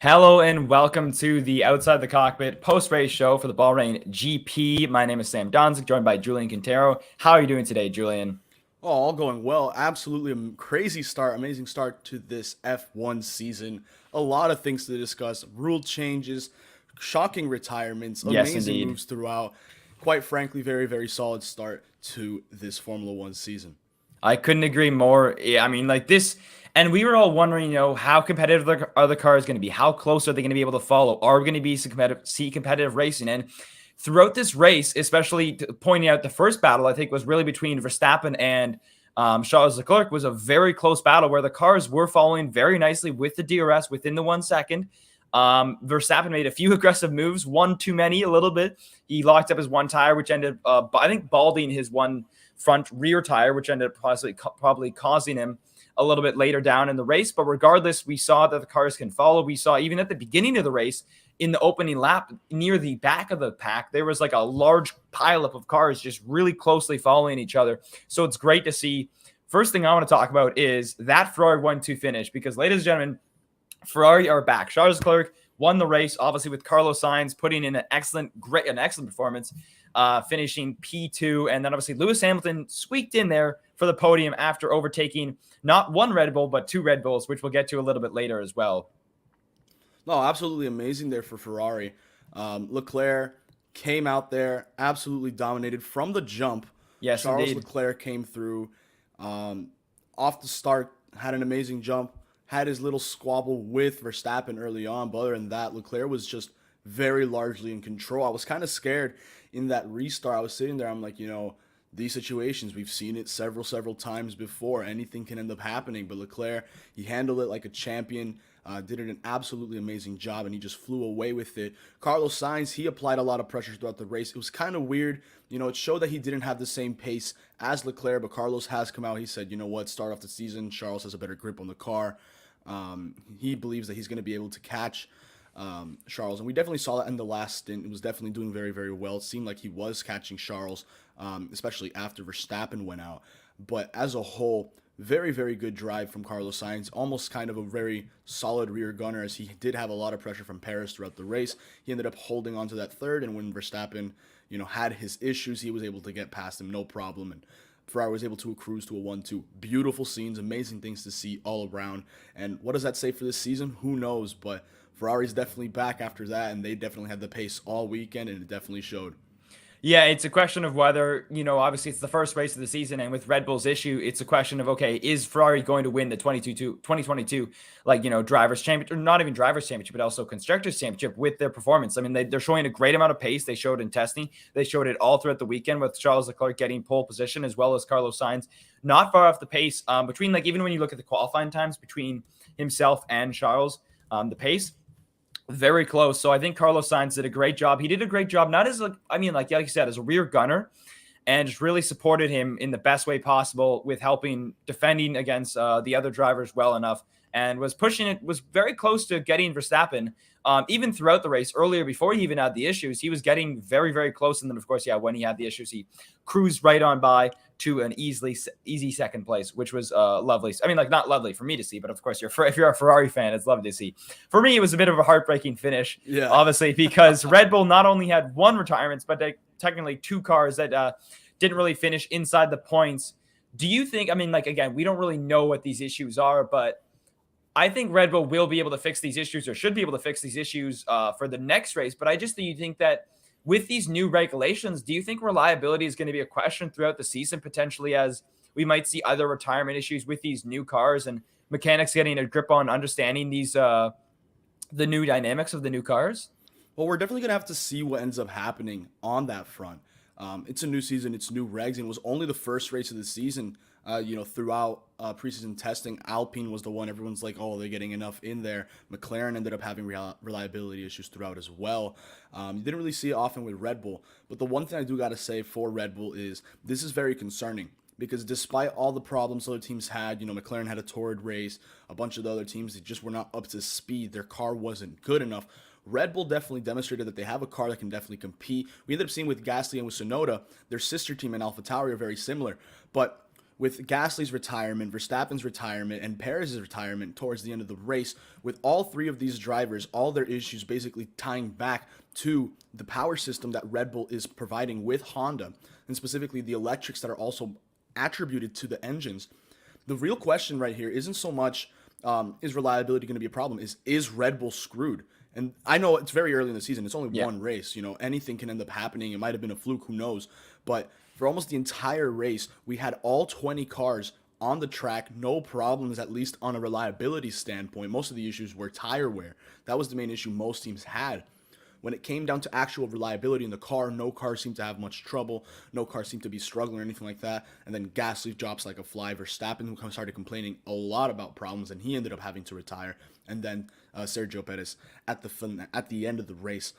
Hello and welcome to the Outside the Cockpit post-race show for the Bahrain GP. My name is Sam Donzik, joined by Julian Quintero. How are you doing today, Julian? Oh, all going well. Absolutely crazy start, amazing start to this F1 season. A lot of things to discuss, rule changes, shocking retirements, Yes, amazing indeed. moves throughout. Quite frankly, very, very solid start to this Formula One season. I couldn't agree more. I mean, like this, and we were all wondering, how competitive are the cars going to be? How close are they going to be able to follow? Are we going to be see competitive racing? And throughout this race, especially pointing out the first battle, I think was really between Verstappen and Charles Leclerc was a very close battle where the cars were following very nicely with the DRS within the 1 second. Verstappen made a few aggressive moves, one too many, a little bit. He locked up his one tire, which ended, I think, balding his one front rear tire, which ended up probably causing him a little bit later down in the race. But regardless, we saw that the cars can follow. We saw even at the beginning of the race, in the opening lap, near the back of the pack, there was like a large pileup of cars just really closely following each other. So it's great to see. First thing I want to talk about is that Ferrari 1-2 finish, because, ladies and gentlemen, Ferrari are back. Charles Leclerc won the race, obviously, with Carlos Sainz putting in an excellent performance, finishing P2. And then obviously Lewis Hamilton squeaked in there for the podium after overtaking not one Red Bull, but two Red Bulls, which we'll get to a little bit later as well. No, absolutely amazing there for Ferrari. Leclerc came out there, absolutely dominated from the jump. Yes, Charles indeed. Leclerc came through off the start, had an amazing jump, had his little squabble with Verstappen early on, but other than that, Leclerc was just very largely in control. I was kind of scared in that restart. I was sitting there, I'm like, these situations, we've seen it several times before. Anything can end up happening, but Leclerc, he handled it like a champion. Did an absolutely amazing job, and he just flew away with it. Carlos Sainz, he applied a lot of pressure throughout the race. It was kind of weird. It showed that he didn't have the same pace as Leclerc, but Carlos has come out. He said, you know what, start off the season, Charles has a better grip on the car. He believes that he's going to be able to catch Charles, and we definitely saw that in the last stint. It was definitely doing very, very well. It seemed like he was catching Charles, especially after Verstappen went out. But as a whole, very, very good drive from Carlos Sainz. Almost kind of a very solid rear gunner, as he did have a lot of pressure from Paris throughout the race. He ended up holding on to that third, and when Verstappen, had his issues, he was able to get past him no problem. And Ferrari was able to cruise to a 1-2. Beautiful scenes, amazing things to see all around. And what does that say for this season? Who knows? But Ferrari's definitely back after that, and they definitely had the pace all weekend, and it definitely showed. Yeah, it's a question of whether, obviously it's the first race of the season, and with Red Bull's issue, it's a question of, okay, is Ferrari going to win the 2022, drivers championship, or not even drivers championship, but also constructors championship with their performance? I mean, they're showing a great amount of pace. They showed in testing. They showed it all throughout the weekend with Charles Leclerc getting pole position, as well as Carlos Sainz, not far off the pace between, even when you look at the qualifying times between himself and Charles, the pace very close. So I think Carlos Sainz did a great job. He did a great job, not as like you said, as a rear gunner, and just really supported him in the best way possible with helping defending against the other drivers well enough, and was pushing it, was very close to getting Verstappen. Even throughout the race, earlier before he even had the issues, he was getting very, very close. And then, of course, when he had the issues, he cruised right on by to an easy second place, which was lovely. I mean, not lovely for me to see, but of course, if you're a Ferrari fan, it's lovely to see. For me, it was a bit of a heartbreaking finish, Yeah. obviously, because Red Bull not only had one retirement, but technically two cars that didn't really finish inside the points. Do you think, again, we don't really know what these issues are, but I think Red Bull will be able to fix these issues, or should be able to fix these issues for the next race. But I just think that with these new regulations, do you think reliability is going to be a question throughout the season, potentially, as we might see other retirement issues with these new cars and mechanics getting a grip on understanding these the new dynamics of the new cars? Well, we're definitely going to have to see what ends up happening on that front. It's a new season, it's new regs, and it was only the first race of the season. Throughout preseason testing, Alpine was the one everyone's like, oh, they're getting enough in there. McLaren ended up having reliability issues throughout as well. You didn't really see it often with Red Bull, but the one thing I do got to say for Red Bull is this is very concerning, because despite all the problems other teams had, McLaren had a torrid race, a bunch of the other teams that just were not up to speed. Their car wasn't good enough. Red Bull definitely demonstrated that they have a car that can definitely compete. We ended up seeing with Gasly and with Sonoda, their sister team in AlphaTauri are very similar. But with Gasly's retirement, Verstappen's retirement, and Perez's retirement towards the end of the race, with all three of these drivers, all their issues basically tying back to the power system that Red Bull is providing with Honda, and specifically the electrics that are also attributed to the engines. The real question right here isn't so much is reliability going to be a problem, is Red Bull screwed? And I know it's very early in the season. It's only Yeah. one race. Anything can end up happening. It might have been a fluke. Who knows? But for almost the entire race, we had all 20 cars on the track, no problems, at least on a reliability standpoint. Most of the issues were tire wear. That was the main issue most teams had. When it came down to actual reliability in the car, no car seemed to have much trouble. No car seemed to be struggling or anything like that. And then Gasly drops like a fly. Verstappen started complaining a lot about problems, and he ended up having to retire. And then Sergio Perez at the end of the race,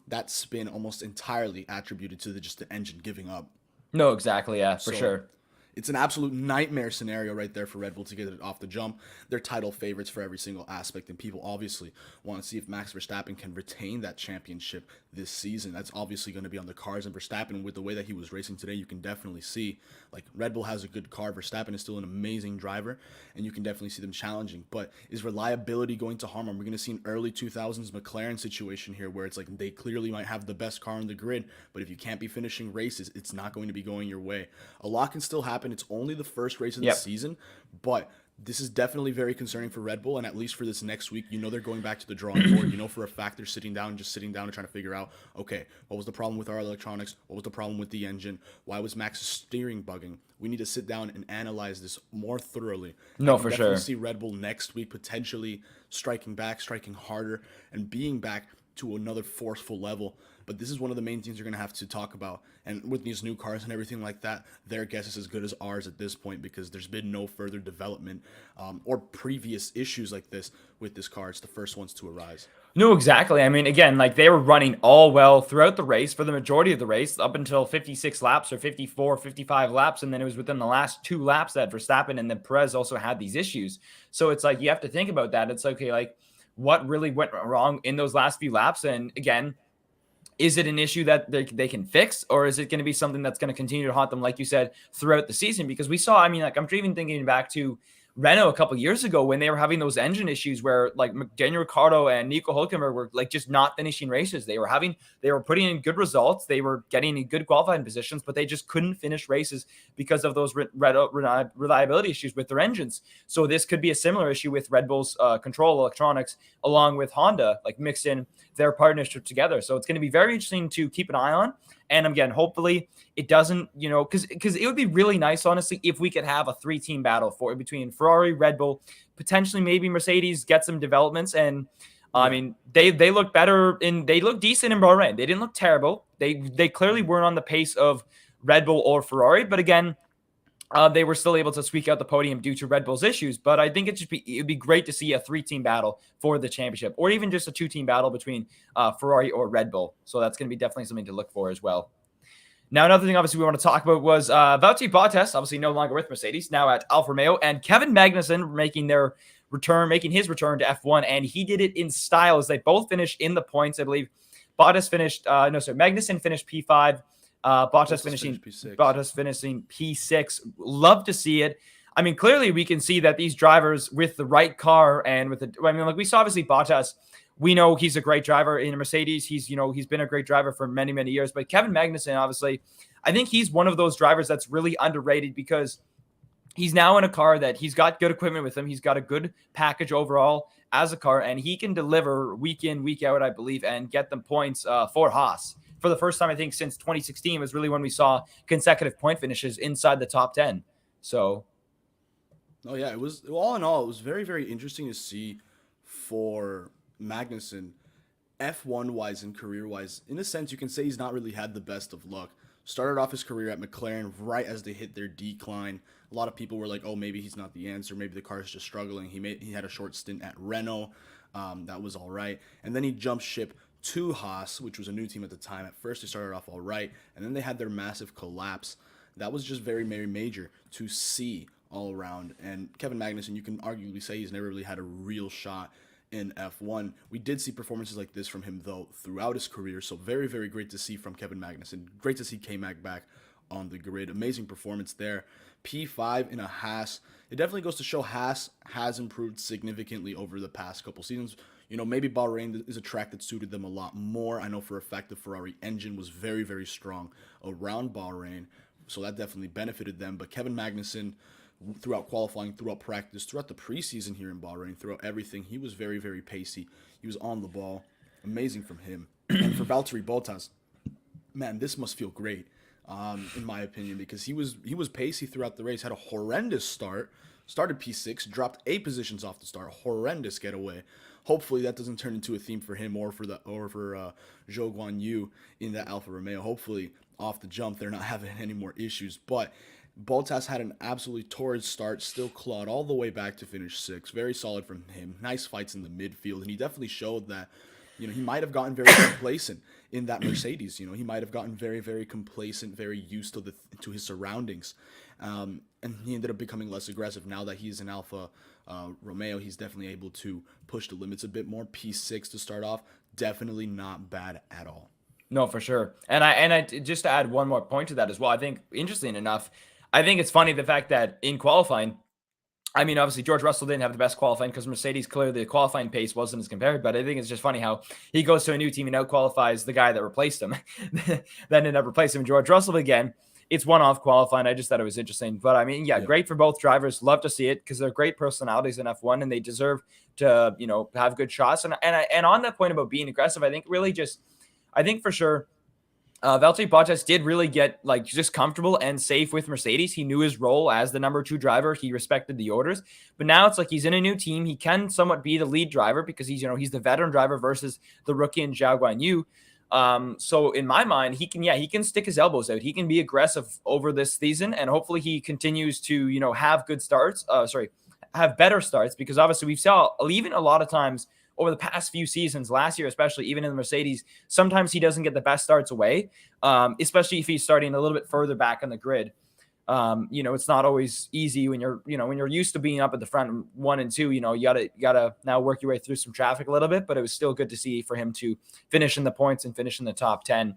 that spin almost entirely attributed to just the engine giving up. No, exactly. Yeah, for So sure. it's an absolute nightmare scenario right there for Red Bull to get it off the jump. They're title favorites for every single aspect, and people obviously want to see if Max Verstappen can retain that championship this season. That's obviously going to be on the cards, and Verstappen, with the way that he was racing today, you can definitely see, like, Red Bull has a good car. Verstappen is still an amazing driver, and you can definitely see them challenging. But is reliability going to harm him? We're going to see an early 2000s McLaren situation here where it's like they clearly might have the best car on the grid, but if you can't be finishing races, it's not going to be going your way. A lot can still happen. It's only the first race of the Yep. season, but this is definitely very concerning for Red Bull. And at least for this next week, they're going back to the drawing board. For a fact they're sitting down and trying to figure out, okay, what was the problem with our electronics? What was the problem with the engine? Why was Max's steering bugging? We need to sit down and analyze this more thoroughly. I No, can for definitely sure. see Red Bull next week potentially striking back, striking harder, and being back to another forceful level. But this is one of the main things you're going to have to talk about. And with these new cars and everything like that, their guess is as good as ours at this point because there's been no further development or previous issues like this with this car. It's the first ones to arise. No, exactly. I mean, again, like they were running all well throughout the race for the majority of the race up until 56 laps or 54, 55 laps. And then it was within the last 2 laps that Verstappen and then Perez also had these issues. So it's like you have to think about that. It's okay, like what really went wrong in those last few laps? And again, is it an issue that they can fix, or is it going to be something that's going to continue to haunt them, like you said, throughout the season? Because we saw, I mean, like I'm even thinking back to Renault a couple years ago when they were having those engine issues where like Daniel Ricciardo and Nico Hülkenberg were like just not finishing races. They were putting in good results. They were getting in good qualifying positions, but they just couldn't finish races because of those reliability issues with their engines. So this could be a similar issue with Red Bull's control electronics along with Honda, like mixed in their partnership together. So it's going to be very interesting to keep an eye on. And again, hopefully it doesn't, because it would be really nice, honestly, if we could have a 3-team battle between Ferrari, Red Bull, potentially maybe Mercedes get some developments. And I Yeah. mean, they look better they look decent in Bahrain. They didn't look terrible. They clearly weren't on the pace of Red Bull or Ferrari, but again, they were still able to squeak out the podium due to Red Bull's issues. But I think it'd be great to see a 3-team battle for the championship, or even just a 2-team battle between Ferrari or Red Bull. So that's going to be definitely something to look for as well. Now, another thing, obviously, we want to talk about was Valtteri Bottas, obviously no longer with Mercedes, now at Alfa Romeo, and Kevin Magnussen making his return to F1, and he did it in style as they both finished in the points. I believe Magnussen finished P5. Bottas finishing P6. Bottas finishing P6. Love to see it. I mean, clearly we can see that these drivers with the right car and like we saw obviously Bottas, we know he's a great driver in a Mercedes. He's been a great driver for many, many years. But Kevin Magnussen, obviously, I think he's one of those drivers that's really underrated because he's now in a car that he's got good equipment with him. He's got a good package overall as a car, and he can deliver week in, week out, I believe, and get them points for Haas. For the first time, I think, since 2016 was really when we saw consecutive point finishes inside the top 10. So, Oh yeah, it was all in all, it was very, very interesting to see for Magnussen, F1 wise and career wise. In a sense, you can say he's not really had the best of luck. Started off his career at McLaren right as they hit their decline. A lot of people were like, "Oh, maybe he's not the answer. Maybe the car is just struggling." He had a short stint at Renault, that was all right, and then he jumped ship to Haas, which was a new team at the time. At first, they started off all right, and then they had their massive collapse. That was just very, very major to see all around. And Kevin Magnussen, you can arguably say he's never really had a real shot in F1. We did see performances like this from him, though, throughout his career. So very, very great to see from Kevin Magnussen. Great to see K-Mag back on the grid. Amazing performance there. P5 in a Haas. It definitely goes to show Haas has improved significantly over the past couple seasons. Maybe Bahrain is a track that suited them a lot more. I know for a fact the Ferrari engine was very, very strong around Bahrain, so that definitely benefited them. But Kevin Magnussen, throughout qualifying, throughout practice, throughout the preseason here in Bahrain, throughout everything, he was very, very pacey. He was on the ball. Amazing from him. And for Valtteri Bottas, man, this must feel great, in my opinion, because he was pacey throughout the race, had a horrendous start, started P6, dropped 8 positions off the start, horrendous getaway. Hopefully that doesn't turn into a theme for him or for Zhou Guan Yu in that Alfa Romeo. Hopefully off the jump they're not having any more issues. But Bottas had an absolutely torrid start, still clawed all the way back to finish 6th. Very solid from him. Nice fights in the midfield, and he definitely showed that he might have gotten very complacent in that Mercedes. He might have gotten very, very complacent, very used to his surroundings. And he ended up becoming less aggressive. Now that he's in Alfa Romeo, he's definitely able to push the limits a bit more. P6 to start off, definitely not bad at all. No, for sure. And I just to add one more point to that as well, I think, interesting enough, I think it's funny the fact that in qualifying, I mean, obviously, George Russell didn't have the best qualifying because Mercedes, clearly the qualifying pace wasn't as compared. But I think it's just funny how he goes to a new team and out-qualifies the guy that replaced him. Then ended up replacing George Russell again. It's one-off qualifying. I just thought it was interesting. But, I mean, yeah, great for both drivers. Love to see it because they're great personalities in F1, and they deserve to, have good shots. And on that point about being aggressive, I think for sure, Valtteri Bottas did really get just comfortable and safe with Mercedes. He knew his role as the number 2 driver. He respected the orders, but now it's like he's in a new team. He can somewhat be the lead driver because he's the veteran driver versus the rookie in Zhou Guan Yu. So in my mind, he can stick his elbows out. He can be aggressive over this season, and hopefully he continues to have good starts. Have better starts, because obviously we've saw even a lot of times over the past few seasons, last year especially, even in the Mercedes, sometimes he doesn't get the best starts away, especially if he's starting a little bit further back on the grid. It's not always easy when you're used to being up at the front 1 and 2. You gotta now work your way through some traffic a little bit, but it was still good to see for him to finish in the points and finish in the top 10.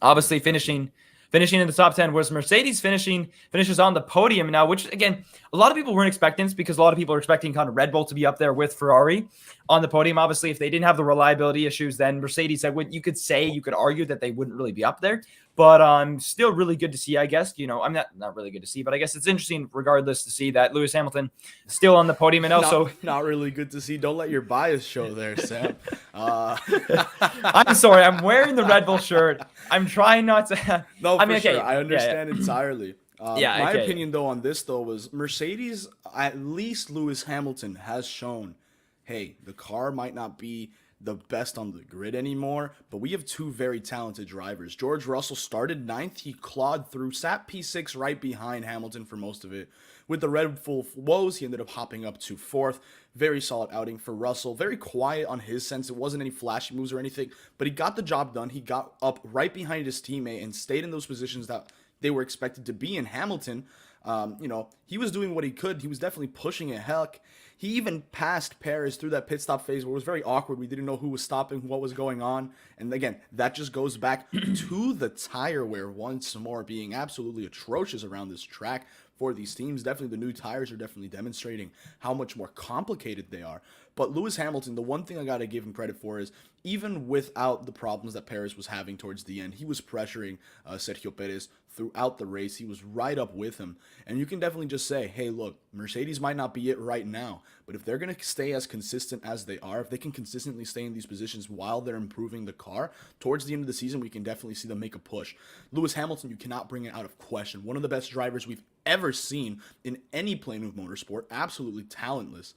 Obviously, finishing in the top 10 was Mercedes finishes on the podium now, which again, a lot of people weren't expecting this because a lot of people are expecting kind of Red Bull to be up there with Ferrari on the podium. Obviously, if they didn't have the reliability issues, then Mercedes, you could argue that they wouldn't really be up there. But still really good to see, I guess. I'm not really good to see, but I guess it's interesting regardless to see that Lewis Hamilton still on the podium. And also not really good to see. Don't let your bias show there, Sam. I'm sorry. I'm wearing the Red Bull shirt. I'm trying not to. No, sure. I understand entirely. My opinion, though, on this, was Mercedes, at least Lewis Hamilton, has shown, hey, the car might not be the best on the grid anymore, but we have 2 very talented drivers. George Russell started 9th. He clawed through, sat P6 right behind Hamilton for most of it. With the Red Bull woes, he ended up hopping up to 4th. Very solid outing for Russell. Very quiet on his sense. It wasn't any flashy moves or anything, but he got the job done. He got up right behind his teammate and stayed in those positions that they were expected to be in. Hamilton, he was doing what he could. He was definitely pushing it. Heck, he even passed Perez through that pit stop phase where it was very awkward. We didn't know who was stopping, what was going on. And again, that just goes back to the tire wear once more being absolutely atrocious around this track for these teams. Definitely the new tires are definitely demonstrating how much more complicated they are. But Lewis Hamilton, the one thing I got to give him credit for is even without the problems that Perez was having towards the end, he was pressuring Sergio Perez throughout the race. He was right up with him. And you can definitely just say, hey, look, Mercedes might not be it right now, but if they're going to stay as consistent as they are, if they can consistently stay in these positions while they're improving the car, towards the end of the season, we can definitely see them make a push. Lewis Hamilton, you cannot bring it out of question. One of the best drivers we've ever seen in any plane of motorsport. Absolutely talented.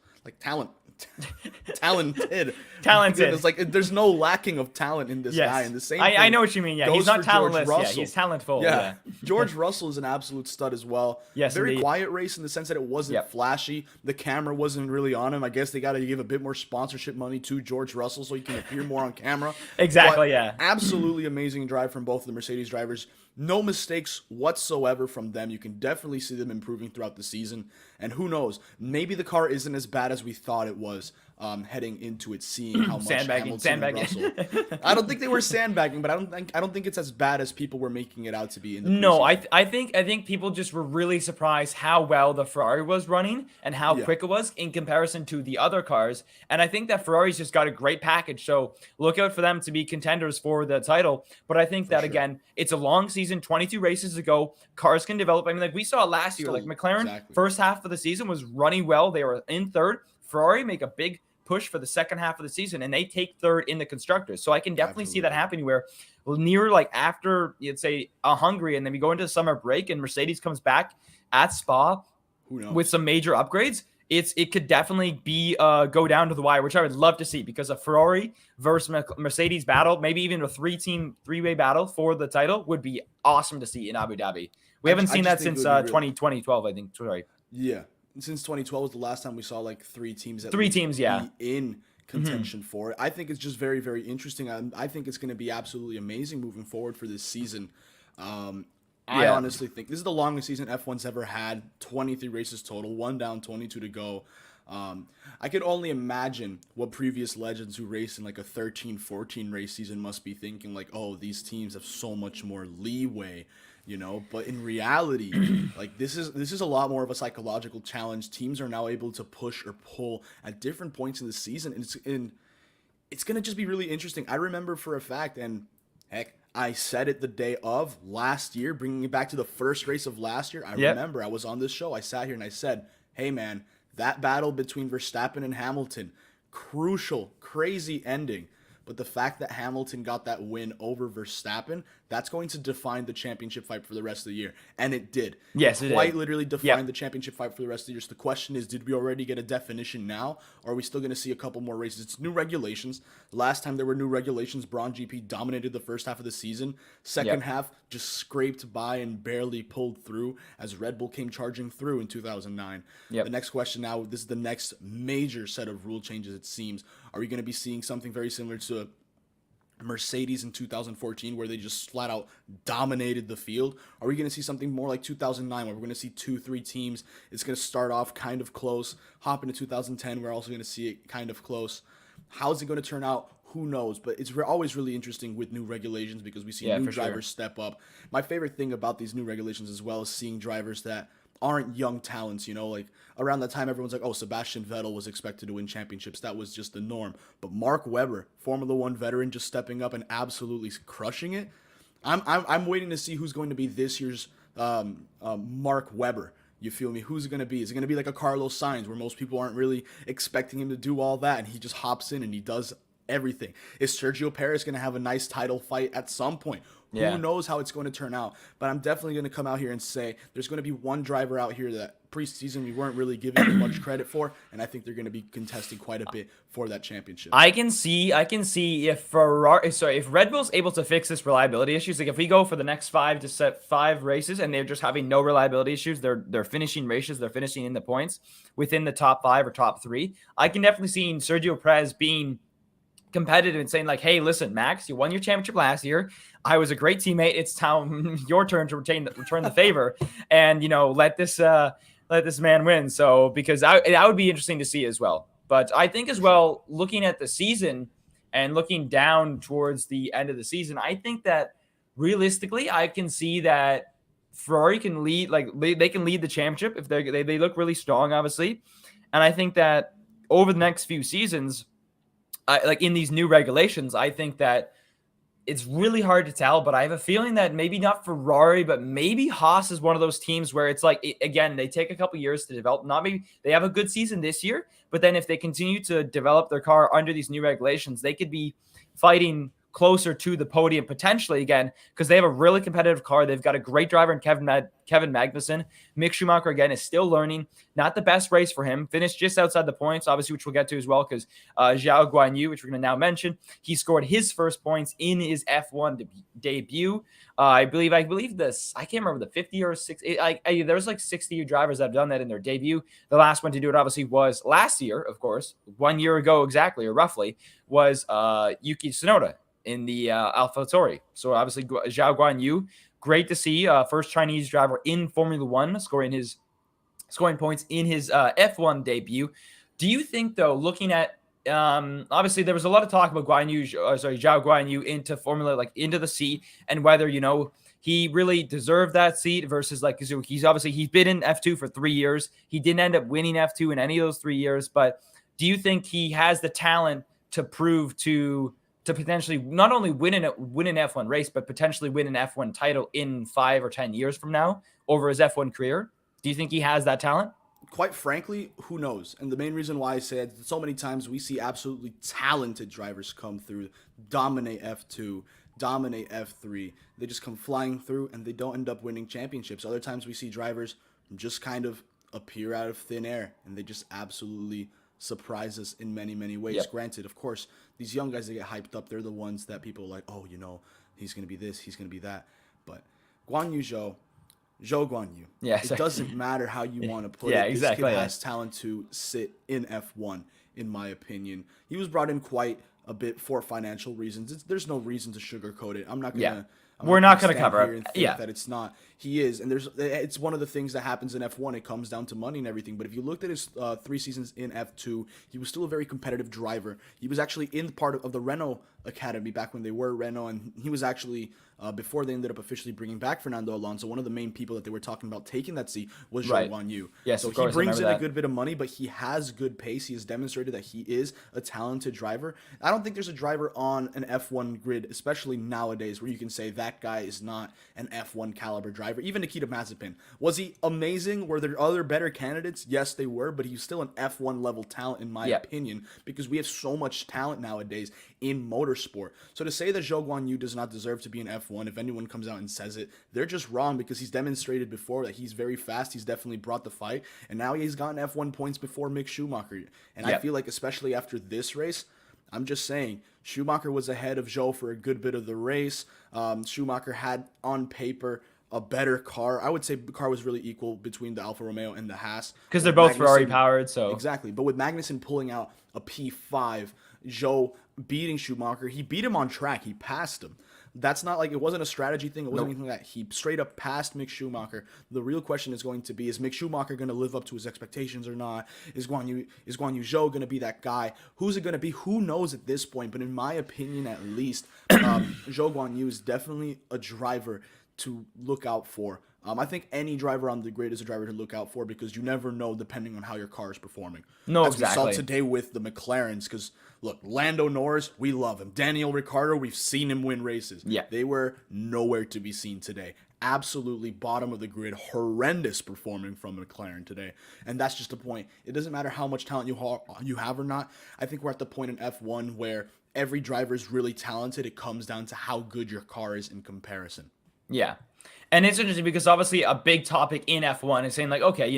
It's like there's no lacking of talent in this guy. And the same I know what you mean. Yeah, he's not talentless. Yeah, he's talentful. Yeah. George Russell is an absolute stud as well. Yes, very quiet race in the sense that it wasn't flashy. The camera wasn't really on him. I guess they got to give a bit more sponsorship money to George Russell so he can appear more on camera. Exactly. But absolutely amazing drive from both of the Mercedes drivers. No mistakes whatsoever from them. You can definitely see them improving throughout the season. And who knows, maybe the car isn't as bad as we thought it was heading into it, seeing how much Sandbagging, Hamilton and sandbagging. Russell. I don't think they were sandbagging, but I don't think it's as bad as people were making it out to be in the No, preseason. I think people just were really surprised how well the Ferrari was running and how Yeah, quick it was in comparison to the other cars. And I think that Ferrari's just got a great package. So look out for them to be contenders for the title. But I think for that sure. again, it's a long season, 22 races to go. Cars can develop. I mean, like we saw last year, like Still, McLaren, exactly. first half of the season was running well. They were in third. Ferrari make a big push for the second half of the season and they take third in the constructors. So I can definitely see that Absolutely. happening where near like after you'd say Hungary and then we go into the summer break and Mercedes comes back at Spa Who with knows? some major upgrades. It could definitely be go down to the wire, which I would love to see because a Ferrari versus Mercedes battle, maybe even a three-way battle for the title would be awesome to see in Abu Dhabi. We haven't I seen just that think it since would be real. 2012, I think. Sorry, Yeah, since 2012 was the last time we saw like three teams at three least teams. Yeah. be in Hmm. contention for it. I think it's just very, very interesting. I think it's going to be absolutely amazing moving forward for this season. Um, I Yeah. honestly think this is the longest season F1's ever had. 23 races total, one down, 22 to go. I could only imagine what previous legends who raced in like a 13, 14 race season must be thinking like, oh, these teams have so much more leeway, but in reality, like this is a lot more of a psychological challenge. Teams are now able to push or pull at different points in the season, and it's gonna just be really interesting. I remember for a fact, and heck, I said it the day of last year, bringing it back to the first race of last year. I Yep. remember I was on this show. I sat here and I said, "Hey man, that battle between Verstappen and Hamilton, crucial, crazy ending." But the fact that Hamilton got that win over Verstappen, that's going to define the championship fight for the rest of the year. And it did. It Yes, it quite did. literally defined Yep. the championship fight for the rest of the year. So the question is, did we already get a definition now? Or are we still going to see a couple more races? It's new regulations. Last time there were new regulations, Braun GP dominated the first half of the season. Second Yep. half just scraped by and barely pulled through as Red Bull came charging through in 2009. The Yep. next question now, this is the next major set of rule changes, it seems. Are we going to be seeing something very similar to Mercedes in 2014 where they just flat out dominated the field? Are we going to see something more like 2009 where we're going to see 2, 3 teams? It's going to start off kind of close, hop into 2010, we're also going to see it kind of close. How's it going to turn out? Who knows? But it's always really interesting with new regulations because we see Yeah, new for sure. drivers step up. My favorite thing about these new regulations as well is seeing drivers that aren't young talents, like around that time everyone's like, oh, Sebastian Vettel was expected to win championships. That was just the norm. But Mark Webber, Formula One veteran, just stepping up and absolutely crushing it. I'm waiting to see who's going to be this year's Mark Webber. You feel me? Who's it going to be? Is it going to be like a Carlos Sainz where most people aren't really expecting him to do all that and he just hops in and he does everything? Is Sergio Perez going to have a nice title fight at some point? Who Yeah. knows how it's going to turn out? But I'm definitely going to come out here and say there's going to be one driver out here that preseason we weren't really giving him much credit for, and I think they're going to be contesting quite a bit for that championship. I can see if if Red Bull's able to fix this reliability issues, like if we go for the next five races and they're just having no reliability issues, they're finishing races, they're finishing in the points within the top five or top three. I can definitely see Sergio Perez being competitive and saying like, "Hey, listen, Max, you won your championship last year. I was a great teammate. It's time your turn to return the favor, and let this man win." So because that would be interesting to see as well. But I think as For sure. well, looking at the season and looking down towards the end of the season, I think that realistically, I can see that Ferrari can lead, like they can lead the championship if they look really strong, obviously, and I think that over the next few seasons like in these new regulations, I think that it's really hard to tell, but I have a feeling that maybe not Ferrari, but maybe Haas is one of those teams where it's like, again, they take a couple years to develop. Not maybe they have a good season this year, but then if they continue to develop their car under these new regulations, they could be fighting closer to the podium potentially again because they have a really competitive car. They've got a great driver in Kevin Magnussen. Mick Schumacher again is still learning. Not the best race for him. Finished just outside the points, obviously, which we'll get to as well because Zhao Guanyu, which we're going to now mention, he scored his first points in his F1 debut. I believe this. I can't remember the 50 or 60. There's like 60 drivers that have done that in their debut. The last one to do it obviously was last year, of course, 1 year ago exactly or roughly was Yuki Tsunoda in the AlphaTauri. So obviously Zhao Guanyu, great to see first Chinese driver in Formula One scoring points in his F1 debut. Do you think though, looking at obviously there was a lot of talk about Zhao Guan Yu into Formula, like into the seat, and whether he really deserved that seat versus like he's been in F2 for 3 years. He didn't end up winning F2 in any of those 3 years, but do you think he has the talent to prove to potentially not only win an F1 race, but potentially win an F1 title in 5 or 10 years from now over his F1 career? Do you think he has that talent? Quite frankly, who knows? And the main reason why I say it, so many times we see absolutely talented drivers come through, dominate F2, dominate F3. They just come flying through and they don't end up winning championships. Other times we see drivers just kind of appear out of thin air and they just absolutely surprise us in many, many ways. Yep. Granted, of course, these young guys that get hyped up, they're the ones that people are like, oh, he's going to be this, he's going to be that. But Guan Yu Zhou, Zhou Guan Yu. Yeah, it doesn't matter how you want to put yeah, it. Exactly. This kid has talent to sit in F1, in my opinion. He was brought in quite a bit for financial reasons. There's no reason to sugarcoat it. I'm not gonna. Yeah. I'm We're not going to stand cover here it. and think Yeah. that it's not. He is, and it's one of the things that happens in F1. It comes down to money and everything. But if you looked at his 3 seasons in F2, he was still a very competitive driver. He was actually in part of the Renault Academy back when they were Renault, and he was actually before they ended up officially bringing back Fernando Alonso. One of the main people that they were talking about taking that seat was Zhou Guan Yu. Yes, so of course, he brings in that. a good bit of money, but he has good pace. He has demonstrated that he is a talented driver. I don't think there's a driver on an F1 grid, especially nowadays, where you can say that guy is not an F1 caliber driver. Even Nikita Mazepin, was he amazing? Were there other better candidates? Yes, they were, but he's still an F1 level talent in my opinion, because we have so much talent nowadays in motorsport. So to say that Zhou Guan Yu does not deserve to be an F1, if anyone comes out and says it, they're just wrong, because he's demonstrated before that he's very fast. He's definitely brought the fight, and now he's gotten F1 points before Mick Schumacher. And I feel like, especially after this race, I'm just saying, Schumacher was ahead of Zhou for a good bit of the race. Schumacher had, on paper, a better car. I would say the car was really equal between the Alfa Romeo and the Haas. Because they're both Ferrari powered, so. Exactly. But with Magnussen pulling out a P5, Zhou beating Schumacher, he beat him on track. He passed him. That's not like, it wasn't a strategy thing. It wasn't anything like that. He straight up passed Mick Schumacher. The real question is going to be, is Mick Schumacher going to live up to his expectations or not? Is Guan Yu Zhou going to be that guy? Who's it going to be? Who knows at this point? But in my opinion, at least, Zhou Guan Yu is definitely a driver to look out for. I think any driver on the grid is a driver to look out for, because you never know depending on how your car is performing. No, As exactly. we saw today with the McLarens, because look, Lando Norris, we love him. Daniel Ricciardo, we've seen him win races. Yeah. They were nowhere to be seen today. Absolutely bottom of the grid, horrendous performing from McLaren today. And that's just the point. It doesn't matter how much talent you have or not. I think we're at the point in F1 where every driver is really talented. It comes down to how good your car is in comparison. Yeah. And it's interesting because obviously a big topic in F1 is saying like, okay,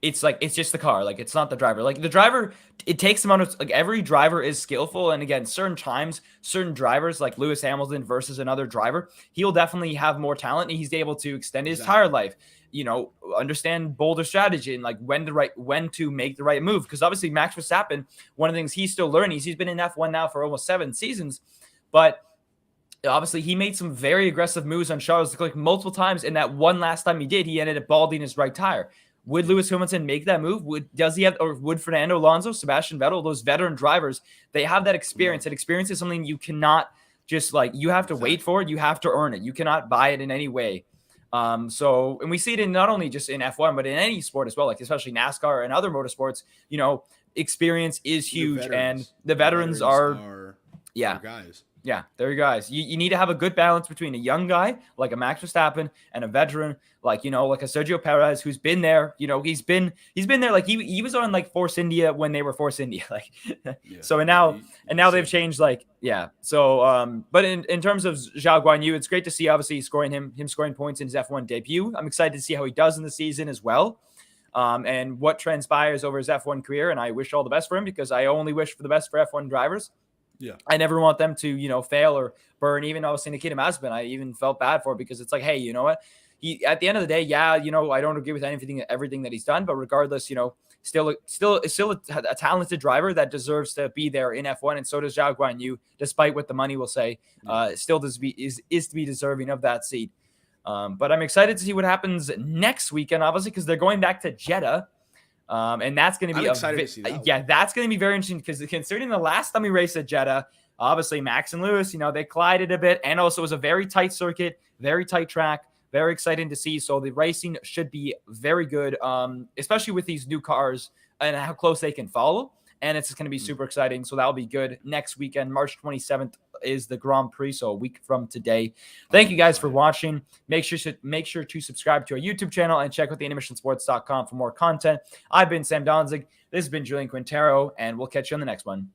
it's just the car. Like, it's not the driver. Like, the driver, it takes amount of, like, every driver is skillful. And again, certain times, certain drivers like Lewis Hamilton versus another driver, he'll definitely have more talent and he's able to extend his tire life, understand bolder strategy and like when to make the right move. Because obviously Max Verstappen, one of the things he's still learning, he's been in F1 now for almost 7 seasons, but obviously, he made some very aggressive moves on Charles Leclerc multiple times, and that one last time he did, he ended up balding his right tire. Would Lewis Hamilton make that move? Would Fernando Alonso, Sebastian Vettel, those veteran drivers, they have that experience. That experience is something you cannot just you have to wait for it. You have to earn it. You cannot buy it in any way. And we see it in not only just in F1, but in any sport as well, like especially NASCAR and other motorsports, experience is huge, and the veterans are guys. Yeah, there you guys. You need to have a good balance between a young guy like a Max Verstappen and a veteran like a Sergio Perez, who's been there. He's been there. Like he was on like Force India when they were Force India. Like so, and now they've changed. So but in terms of Zhao Guan Yu, it's great to see obviously him scoring points in his F1 debut. I'm excited to see how he does in the season as well. And what transpires over his F1 career. And I wish all the best for him, because I only wish for the best for F1 drivers. Yeah, I never want them to, fail or burn. Even obviously Nikita Mazepin, I even felt bad for, because it's like, hey, you know what? He, at the end of the day, I don't agree with everything that he's done, but regardless, still a talented driver that deserves to be there in F1, and so does Zhao Guan Yu, despite what the money will say. Still is to be deserving of that seat. But I'm excited to see what happens next weekend, obviously, because they're going back to Jeddah. And that's going to I'm be excited to see that yeah, one. that's going to be very interesting because considering the last time we raced at Jeddah, obviously Max and Lewis, they collided a bit, and also it was a very tight circuit, very tight track. Very exciting to see. So the racing should be very good, especially with these new cars and how close they can follow. And it's going to be super exciting. So that'll be good. Next weekend, March 27th, is the Grand Prix. So a week from today. Oh, Thank I'm you guys for excited. watching. Make sure to subscribe to our YouTube channel and check out theinibitionsports.com for more content. I've been Sam Donzig. This has been Julian Quintero, and we'll catch you on the next one.